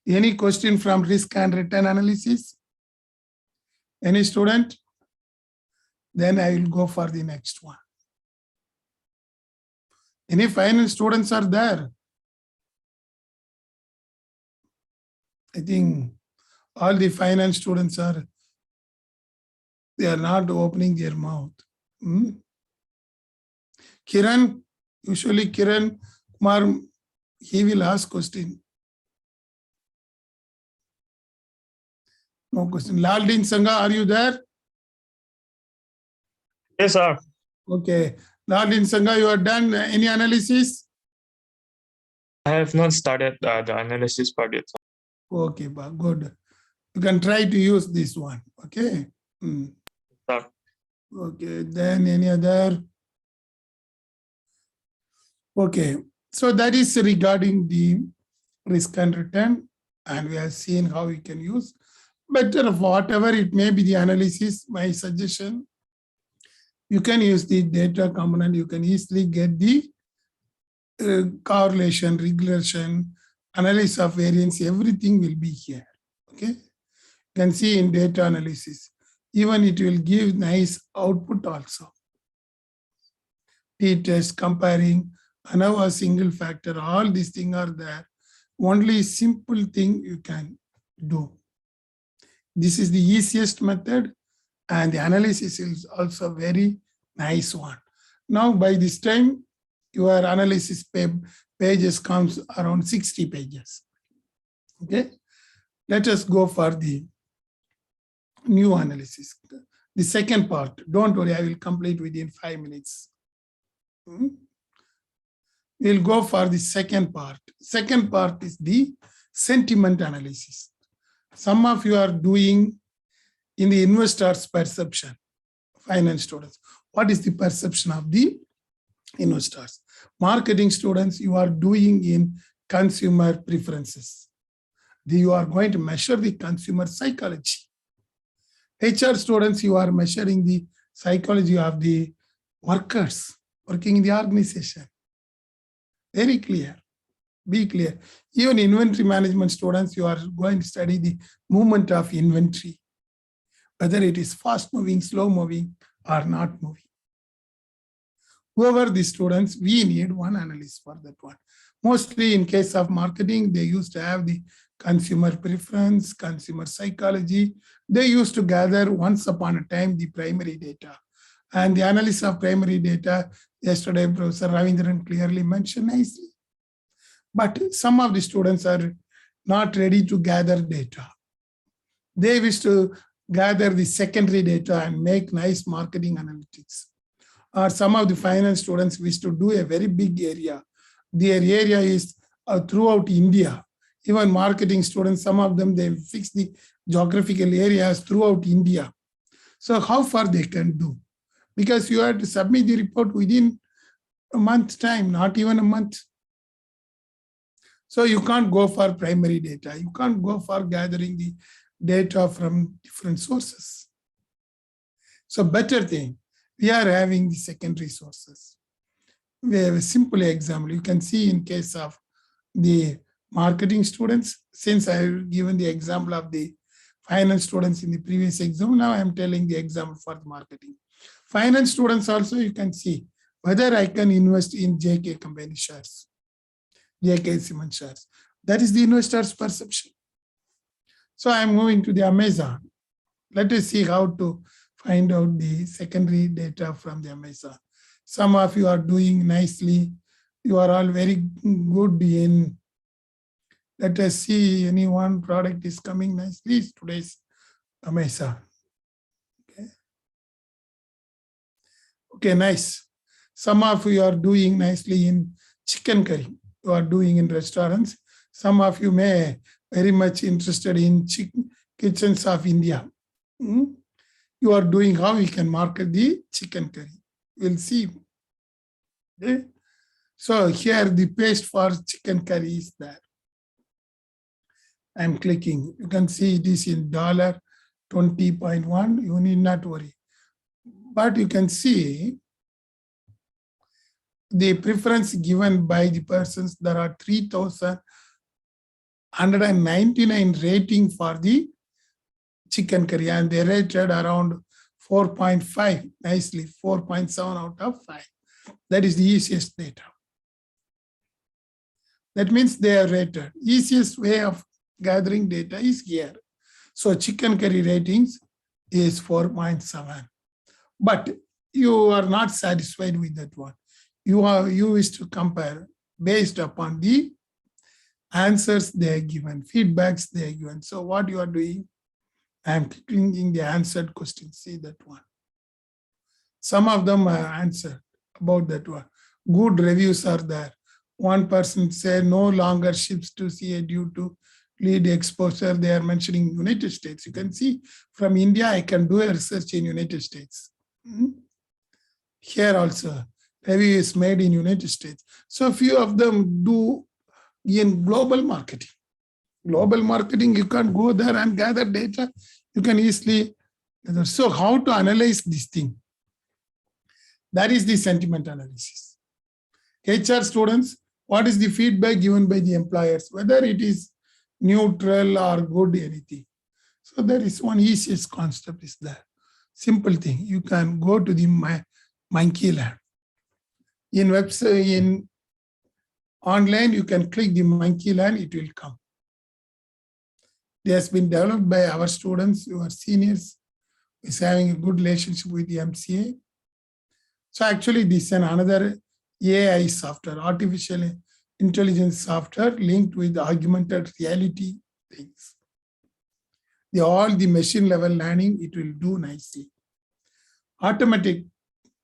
Any question from risk and return analysis? Any student? Then I will go for the next one. Any final students are there? I think all the finance students they are not opening their mouth. Kiran, usually Kiran Kumar, he will ask question. No question. Laldin Sangha, are you there? Yes, sir. Okay. Laldin Sangha, you are done. Any analysis? I have not started the analysis part yet. Okay, good. You can try to use this one. Okay. Sir. Okay. Then any other? Okay. So that is regarding the risk and return, and we have seen how we can use. Better of whatever it may be the analysis, my suggestion, you can use the data component. You can easily get the correlation, regression, analysis of variance, everything will be here. Okay. You can see in data analysis, even it will give nice output also. T-test, comparing, ANOVA single factor, all these things are there. Only simple thing you can do. This is the easiest method, and the analysis is also very nice one. Now, by this time, your analysis pages comes around 60 pages. Okay, let us go for the new analysis. The second part, don't worry, I will complete within 5 minutes. We'll go for the second part. Second part is the sentiment analysis. Some of you are doing in the investor's perception, finance students. What is the perception of the investors? Marketing students, you are doing in consumer preferences. You are going to measure the consumer psychology. HR students, you are measuring the psychology of the workers working in the organization. Very clear. Be clear. Even inventory management students, you are going to study the movement of inventory, whether it is fast moving, slow moving, or not moving. whoever the students, we need one analyst for that one. Mostly in case of marketing, they used to have the consumer preference, consumer psychology. They used to gather once upon a time the primary data. And the analysis of primary data, yesterday Professor Ravindran clearly mentioned nicely. But some of the students are not ready to gather data. They wish to gather the secondary data and make nice marketing analytics. Or some of the finance students wish to do a very big area. Their area is throughout India. Even marketing students, some of them, they fix the geographical areas throughout India. So how far they can do? Because you have to submit the report within a month's time, not even a month. So you can't go for primary data. You can't go for gathering the data from different sources. So better thing, we are having the secondary sources. We have a simple example. You can see in case of the marketing students, since I've given the example of the finance students in the previous example, now I'm telling the example for the marketing. Finance students also, you can see whether I can invest in JK company shares, JK Siemens shares. That is the investor's perception. So I'm moving to the Amazon. Let us see how to find out the secondary data from the Amazon. Some of you are doing nicely. You are all very good in, let us see, any one product is coming nicely. Today's Amazon. Okay, nice. Some of you are doing nicely in chicken curry. You are doing in restaurants. Some of you may very much interested in kitchens of India. You are doing how we can market the chicken curry. We'll see. Okay. So here the paste for chicken curry is there. I'm clicking. You can see it is in $20.1. You need not worry. But you can see the preference given by the persons. There are 3,199 rating for the chicken curry, and they rated around 4.5, nicely 4.7 out of 5. That is the easiest data. That means they are rated. Easiest way of gathering data is here. So chicken curry ratings is 4.7. But you are not satisfied with that one. You wish to compare based upon the answers they are given, feedbacks they are given. So what you are doing, I am clicking the answered questions. See that one. Some of them are answered about that one. Good reviews are there. One person said no longer ships to CA due to lead exposure. They are mentioning United States. You can see from India, I can do a research in United States. Here also, review is made in United States. So few of them do in global marketing. Global marketing, you can go there and gather data. You can easily. So how to analyze this thing? That is the sentiment analysis. HR students, what is the feedback given by the employers, whether it is neutral or good, anything. So there is one easiest concept is there. Simple thing. You can go to the Monkeyland. In website, in online, you can click the Monkeyland, it will come. It has been developed by our students, your seniors, is having a good relationship with the MCA. So actually, this is another AI software, artificial intelligence software linked with augmented reality things. All the machine level learning, it will do nicely. Automatic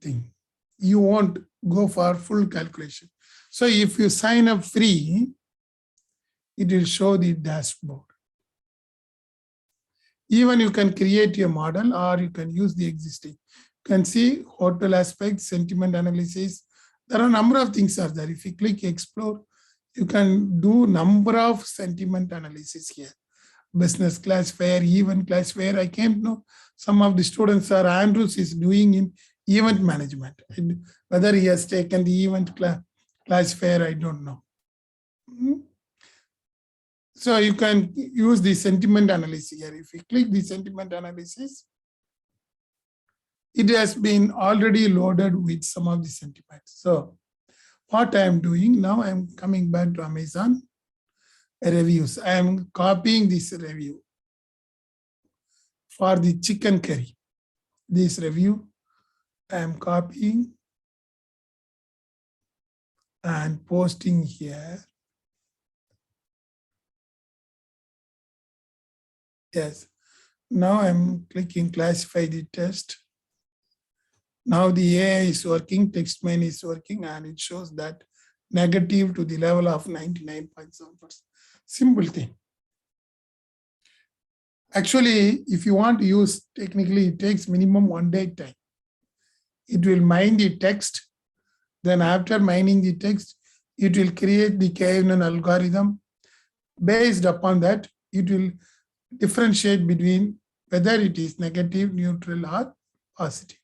thing. You won't go for full calculation. So if you sign up free, it will show the dashboard. Even you can create a model or you can use the existing. You can see hotel aspects, sentiment analysis. There are a number of things are there. If you click explore, you can do number of sentiment analysis here. Business class fare, event class fare. I came to know some of the students are Andrews is doing in event management. Whether he has taken the event class fare, I don't know. So you can use the sentiment analysis here. If you click the sentiment analysis, it has been already loaded with some of the sentiments. So what I am doing now, I am coming back to Amazon reviews. I am copying this review for the chicken curry. This review I am copying and posting here. Yes. Now I'm clicking classify the test. Now the AI is working, text main is working, and it shows that negative to the level of 99.7%. Simple thing. Actually, if you want to use, technically it takes minimum 1 day time. It will mine the text. Then after mining the text, it will create the KNN algorithm. Based upon that, it will differentiate between whether it is negative, neutral, or positive.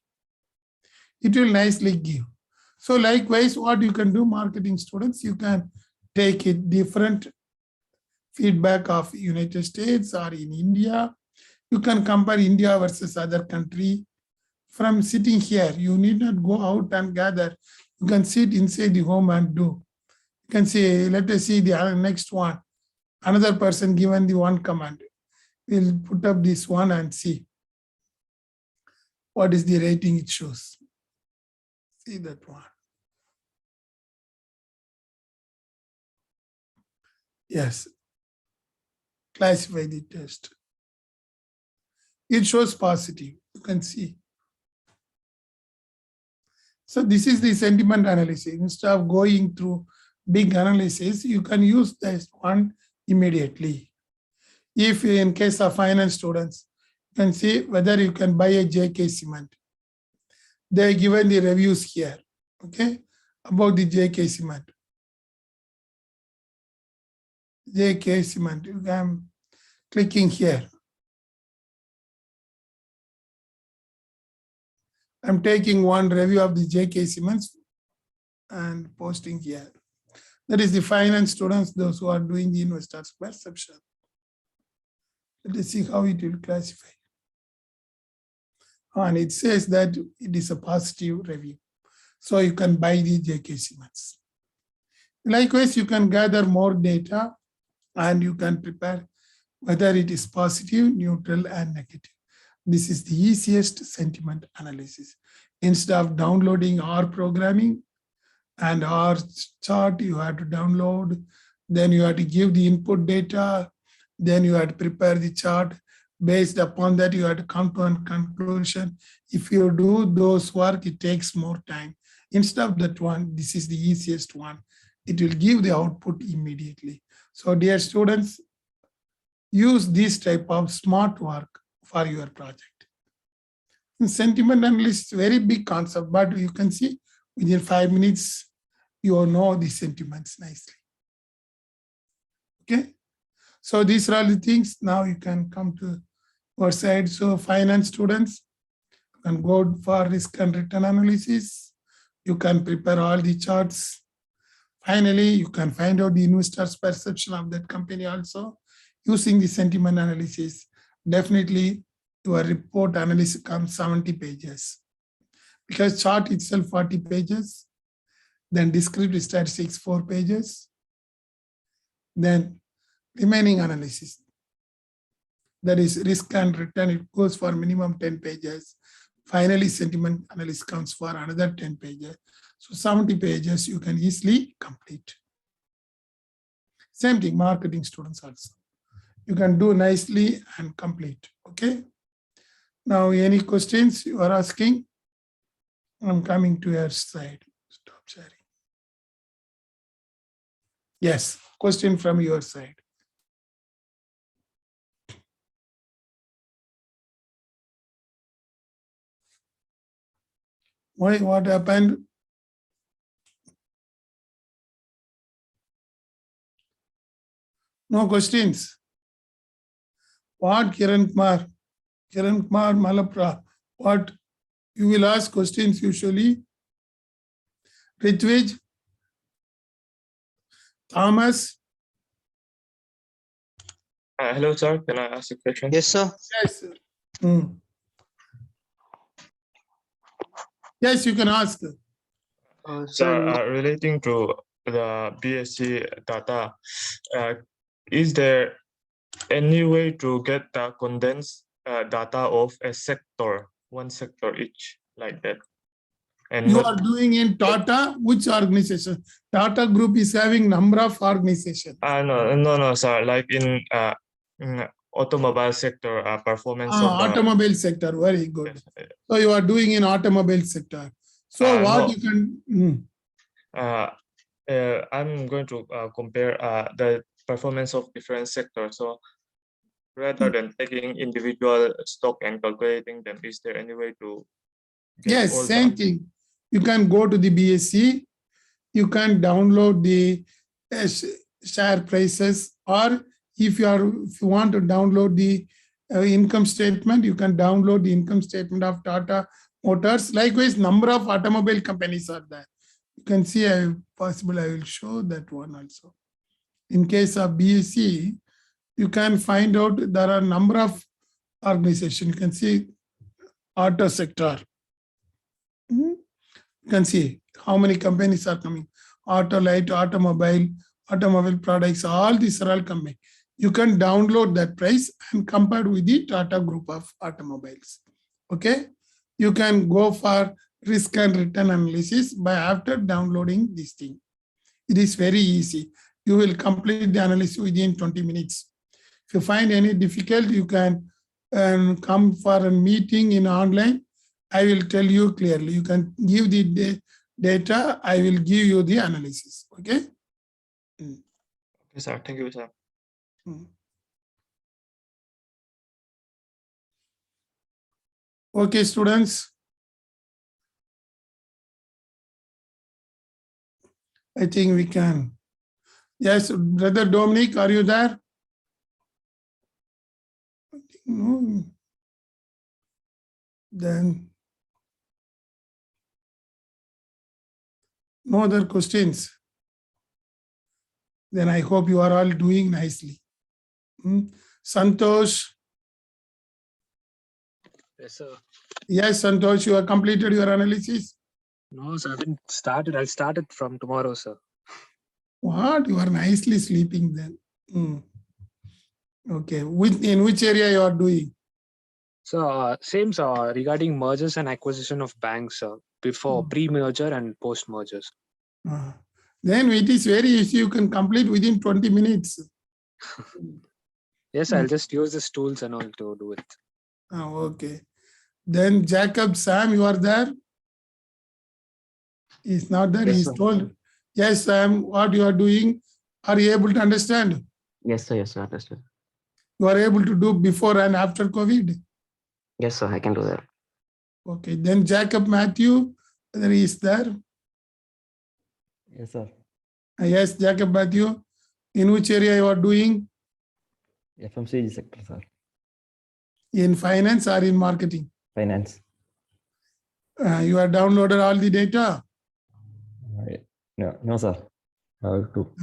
It will nicely give. So likewise, what you can do, marketing students, you can take it different feedback of United States or in India. You can compare India versus other country. From sitting here, you need not go out and gather. You can sit inside the home and do. You can say, let us see the next one. Another person given the one command. We'll put up this one and see what is the rating it shows. See that one. Yes. Classify the test. It shows positive. You can see. So this is the sentiment analysis. Instead of going through big analysis, you can use this one immediately. If in case of finance students, you can see whether you can buy a JK Cement. They are given the reviews here, okay, about the JK Cement. JK Cement, I'm clicking here. I'm taking one review of the JK Cement and posting here. That is the finance students, those who are doing the investor's perception. Let us see how it will classify. And it says that it is a positive review. So you can buy the JK Cements. Likewise, you can gather more data and you can prepare whether it is positive, neutral, and negative. This is the easiest sentiment analysis. Instead of downloading R programming and R chart, you have to download, then you have to give the input data, then you have to prepare the chart. Based upon that, you have to come to a conclusion. If you do those work, it takes more time. Instead of that one, this is the easiest one. It will give the output immediately. So dear students, use this type of smart work for your project. Sentiment analysis is a very big concept, but you can see within 5 minutes, you know the sentiments nicely. Okay. So these are all the things. Now you can come to our side. So finance students can go for risk and return analysis. You can prepare all the charts. Finally, you can find out the investor's perception of that company also using the sentiment analysis. Definitely, your report analysis comes 70 pages because chart itself 40 pages, then descriptive statistics 4 pages, then remaining analysis. That is risk and return, it goes for minimum 10 pages. Finally, sentiment analysis comes for another 10 pages. So 70 pages you can easily complete. Same thing, marketing students also. You can do nicely and complete, okay? Now, any questions you are asking? I'm coming to your side. Stop sharing. Yes, question from your side. Why? What happened? No questions. What, Kiran Kumar Malapra, what you will ask questions usually? Ritvij, Thomas. Hello, sir. Can I ask a question? Yes, sir. Yes, sir. Yes, you can ask. So relating to the BSc data, is there any way to get the condensed data of a sector, one sector each, like that? And You not, are doing in Tata, which organization? Tata Group is having number of organizations. no, sir. Like in automobile sector, performance of the Automobile sector, very good. So you are doing in automobile sector. So what no. you can, I'm going to compare the performance of different sectors. So rather than taking individual stock and calculating them, is there any way to get yes, all same thing. You can go to the BSc, you can download the share prices, or if you want to download the income statement, you can download the income statement of Tata Motors. Likewise, number of automobile companies are there. You can see, I will show that one also. In case of BSc, you can find out there are number of organizations. You can see auto sector. You can see how many companies are coming. Autolite, automobile products, all these are all coming. You can download that price and compare with the Tata Group of automobiles. Okay. You can go for risk and return analysis by after downloading this thing. It is very easy. You will complete the analysis within 20 minutes. If you find any difficult, you can come for a meeting in online. I will tell you clearly. You can give the data. I will give you the analysis. Okay. Okay, sir. Thank you, sir. Okay, students. I think we can. Yes, Brother Dominic, are you there? No. Then no other questions. Then I hope you are all doing nicely. Santosh. Yes, sir. Yes, Santosh, you have completed your analysis. No, sir, I haven't started. I'll start it from tomorrow, sir. What? You are nicely sleeping then. Okay. In which area you are doing? So, same, sir, regarding mergers and acquisition of banks, sir, before pre-merger and post-mergers. Then it is very easy. You can complete within 20 minutes. Yes, I'll just use these tools and all to do it. Okay. Then Jacob, Sam, you are there? He's not there. Yes, He's sir. told. Yes, Sam, what you are doing? Are you able to understand? Yes, sir. Yes, sir. Understood. You are able to do before and after COVID? Yes, sir. I can do that. Okay. Then Jacob Matthew, whether he is there? Yes, sir. Yes, Jacob Matthew. In which area you are doing? FMCG sector, sir. In finance or in marketing? Finance. You have downloaded all the data? No, sir. I have to.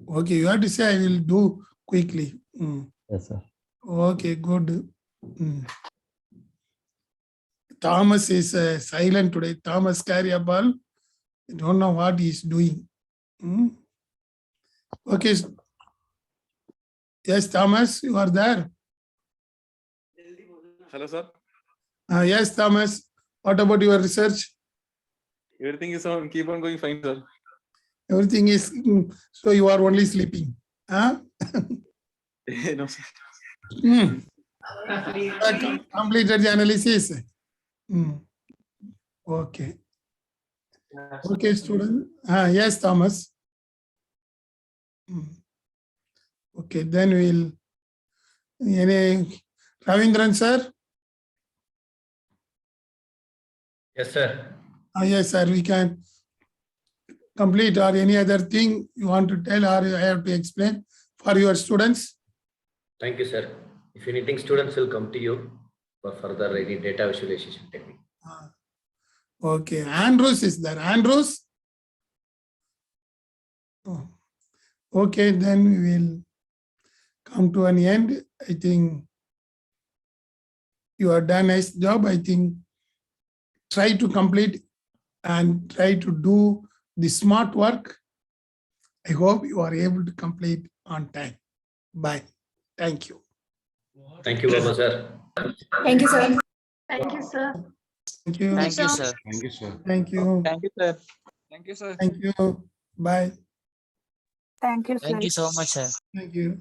Okay, you have to say I will do quickly. Yes, sir. Okay, good. Thomas is silent today. Thomas Carriabal. I don't know what he is doing. Okay. Yes, Thomas, you are there. Hello, sir. Yes, Thomas. What about your research? Everything is on. Keep on going fine, sir. Everything is, so you are only sleeping. Huh? No, sir. Completed the analysis. Okay. Okay, student. Yes, Thomas. Okay, then we'll. Ravindran, sir? Yes, sir. Yes, sir. We can complete or any other thing you want to tell or I have to explain for your students. Thank you, sir. If anything, students will come to you for further any data visualization technique. Okay. Andrews is there. Andrews? Oh. Okay, then we will come to an end. I think you have done a nice job. I think try to complete and try to do the smart work. I hope you are able to complete on time. Bye. Thank you. Thank you, Verma sir. Thank you, sir. Thank you, sir. Thank you. Thank you, sir. Thank you, sir. Thank you. Thank you, sir. Thank you, sir. Thank you. Bye. Thank you, sir. Thank you so much, sir. Thank you.